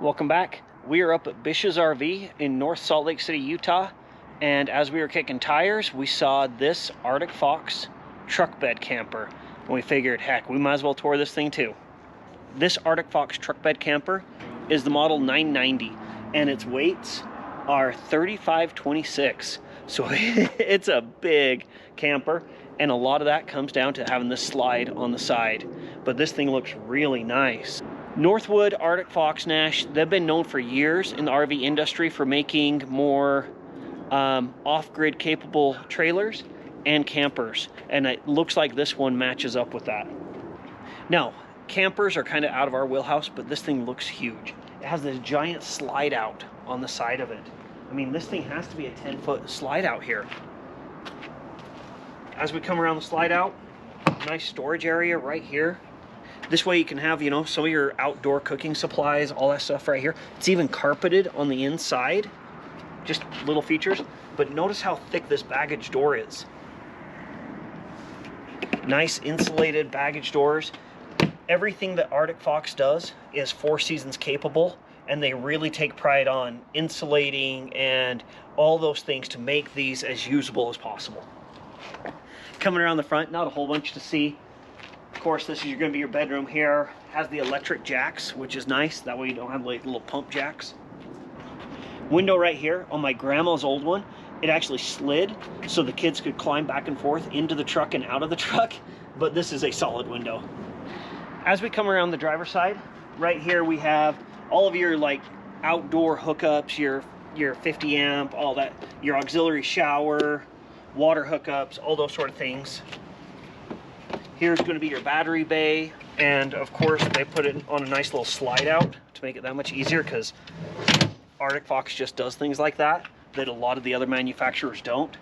Welcome back. We are up at Bish's RV in North Salt Lake City, Utah, and as we were kicking tires, we saw this Arctic Fox truck bed camper, and we figured, heck, we might as well tour this thing too. This Arctic Fox truck bed camper is the model 990, and its weights are 3526, so it's a big camper, and a lot of that comes down to having this slide on the side, but this thing looks really nice. Northwood, Arctic Fox, Nash, they've been known for years in the RV industry for making more off-grid capable trailers and campers, and it looks like this one matches up with that. Now, campers are kind of out of our wheelhouse, but this thing looks huge. It has this giant slide out on the side of it. I mean, this thing has to be a 10-foot slide out here. As we come around the slide out, nice storage area right here. This way you can have, you know, some of your outdoor cooking supplies, all that stuff right here. It's even carpeted on the inside, just little features. But notice how thick this baggage door is. Nice insulated baggage doors. Everything that Arctic Fox does is 4 seasons capable, and they really take pride on insulating and all those things to make these as usable as possible. Coming around the front, not a whole bunch to see. Of course, this is going to be your bedroom here. Has the electric jacks, which is nice. That way you don't have like little pump jacks. Window right here. On my grandma's old one, it actually slid so the kids could climb back and forth into the truck and out of the truck. But this is a solid window. As we come around the driver's side, right here we have all of your like outdoor hookups, your 50 amp, all that, your auxiliary shower, water hookups, all those sort of things. Here's going to be your battery bay, and of course they put it on a nice little slide out to make it that much easier, because Arctic Fox just does things like that a lot of the other manufacturers don't.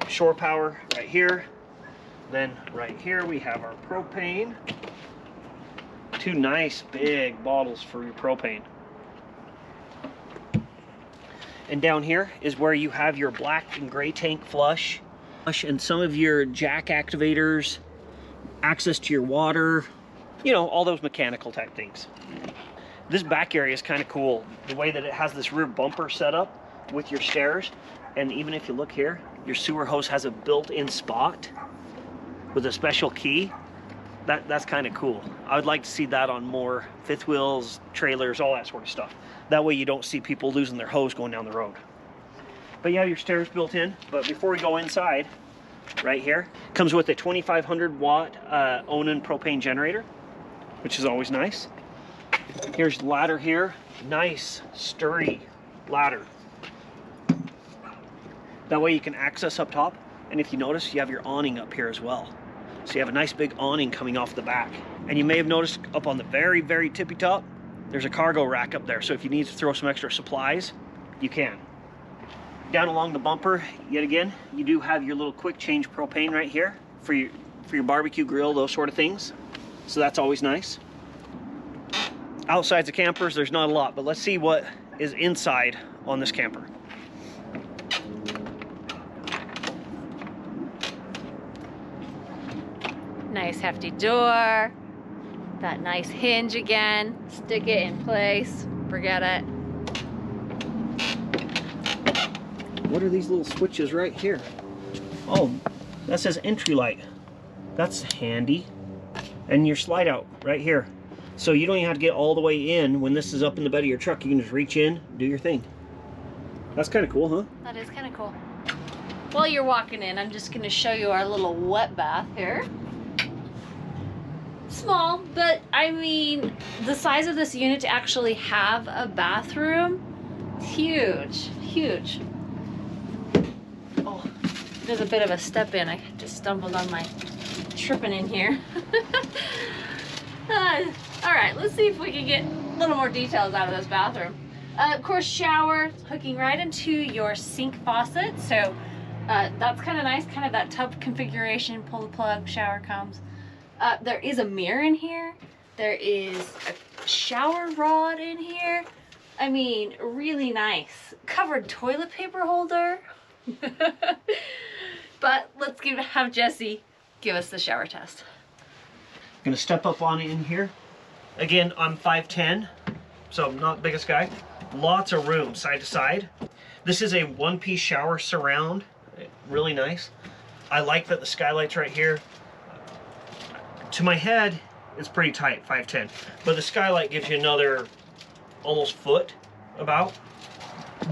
Shore power right here. Then right here we have our propane. 2 nice big bottles for your propane. And down here is where you have your black and gray tank flush and some of your jack activators, access to your water, you know, all those mechanical type things. This back area is kind of cool, the way that it has this rear bumper set up with your stairs, and even if you look here, your sewer hose has a built-in spot with a special key. That's kind of cool. I would like to see that on more fifth wheels, trailers, all that sort of stuff. That way you don't see people losing their hose going down the road. But you have your stairs built in. But before we go inside, right here, comes with a 2,500 watt Onan propane generator, which is always nice. Here's the ladder here. Nice, sturdy ladder. That way you can access up top. And if you notice, you have your awning up here as well. So you have a nice big awning coming off the back. And you may have noticed up on the very, very tippy top, there's a cargo rack up there. So if you need to throw some extra supplies, you can. Down along the bumper, yet again, you do have your little quick change propane right here for your barbecue grill, those sort of things. So that's always nice. Outside the campers, there's not a lot, but let's see what is inside on this camper. Nice hefty door, that nice hinge again, stick it in place, forget it. What are these little switches right here? Oh, that says entry light. That's handy. And your slide out right here. So you don't even have to get all the way in. When this is up in the bed of your truck, you can just reach in, do your thing. That's kind of cool, huh? That is kind of cool. While you're walking in, I'm just going to show you our little wet bath here. Small, but I mean, the size of this unit to actually have a bathroom, huge, huge. Oh, there's a bit of a step in. I just stumbled on my tripping in here. All right, let's see if we can get a little more details out of this bathroom. Of course, shower hooking right into your sink faucet. So that's kind of nice, kind of that tub configuration, pull the plug, shower comes. There is a mirror in here. There is a shower rod in here. I mean, really nice. Covered toilet paper holder. But let's have Jesse give us the shower test. Gonna step up on in here. Again, I'm 5'10", so I'm not the biggest guy. Lots of room side to side. This is a one-piece shower surround, really nice. I like that the skylight's right here. To my head, it's pretty tight, 5'10", but the skylight gives you another almost foot about.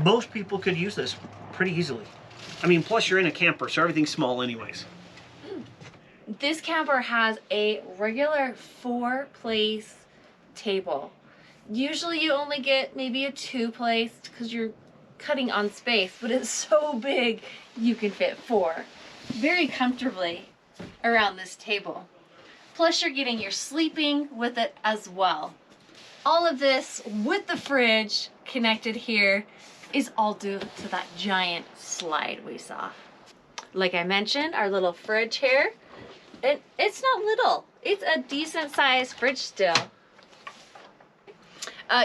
Most people could use this pretty easily. I mean, plus you're in a camper, so everything's small anyways. This camper has a regular 4-place table. Usually you only get maybe a 2-place because you're cutting on space, but it's so big you can fit 4 very comfortably around this table. Plus you're getting your sleeping with it as well. All of this with the fridge connected here is all due to that giant slide we saw. Like I mentioned, our little fridge here, it's not little. It's a decent sized fridge still.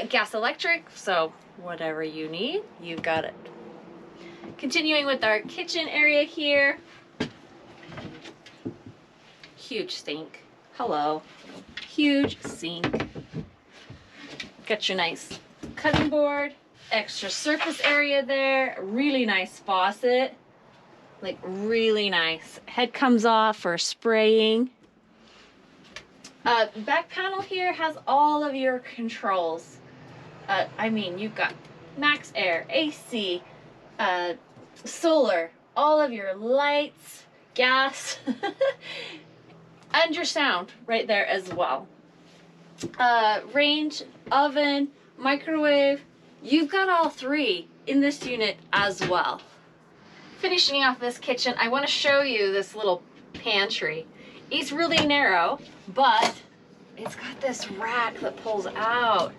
Gas electric, so whatever you need, you've got it. Continuing with our kitchen area here. Huge sink. Hello. Huge sink. Got your nice cutting board. Extra surface area there. Really nice faucet. Like really nice. Head comes off for spraying. Back panel here has all of your controls. I mean, you've got max air, AC, solar, all of your lights, gas, and your sound right there as well. Range, oven, microwave, you've got all 3 in this unit as well. Finishing off this kitchen, I want to show you this little pantry. It's really narrow, but it's got this rack that pulls out,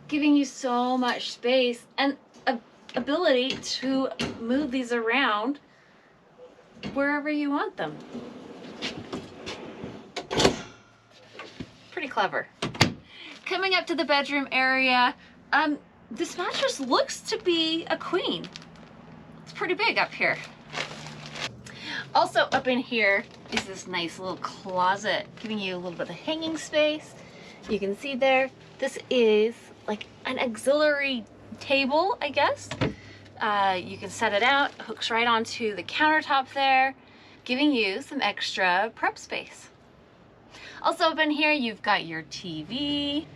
giving you so much space and ability to move these around wherever you want them. Pretty clever. Coming up to the bedroom area, this mattress looks to be a queen. It's pretty big up here. Also up in here is this nice little closet, giving you a little bit of hanging space. You can see there, this is like an auxiliary table, I guess. You can set it out, hooks right onto the countertop there, giving you some extra prep space. Also up in here, you've got your TV.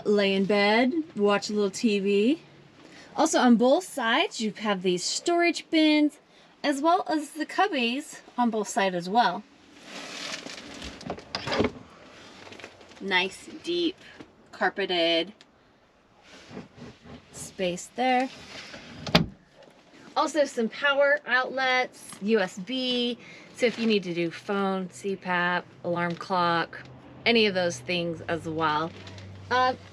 Lay in bed, watch a little TV. Also on both sides, you have these storage bins, as well as the cubbies on both sides as well. Nice, deep, carpeted space there. Also some power outlets, USB, so if you need to do phone, CPAP, alarm clock, any of those things as well.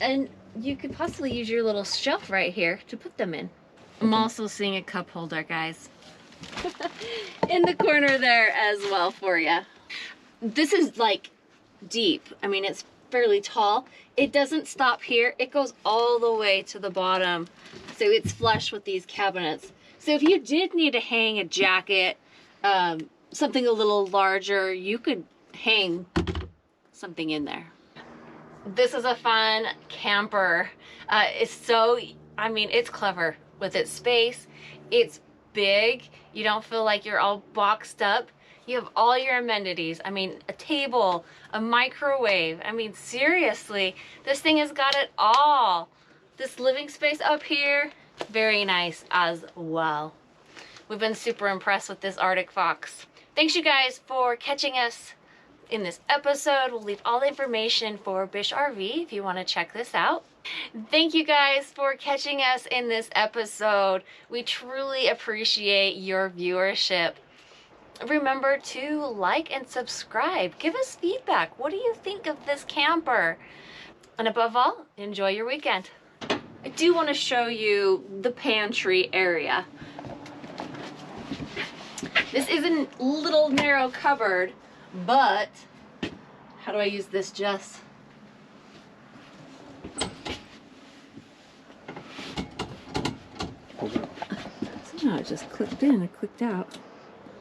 And you could possibly use your little shelf right here to put them in. I'm also seeing a cup holder, guys. In the corner there as well for you. This is like deep. I mean, it's fairly tall. It doesn't stop here. It goes all the way to the bottom. So it's flush with these cabinets. So if you did need to hang a jacket, something a little larger, you could hang something in there. This is a fun camper. I mean, it's clever with its space. It's big. You don't feel like you're all boxed up. You have all your amenities. I mean, a table, a microwave. I mean, seriously, this thing has got it all. This living space up here, very nice as well. We've been super impressed with this Arctic Fox. Thanks you guys for catching us in this episode. We'll leave all the information for Bish RV if you want to check this out. Thank you guys for catching us in this episode. We truly appreciate your viewership. Remember to like and subscribe. Give us feedback. What do you think of this camper? And above all, enjoy your weekend. I do want to show you the pantry area. This is a little narrow cupboard, but how do I use this, Jess? Somehow it just clicked in and clicked out.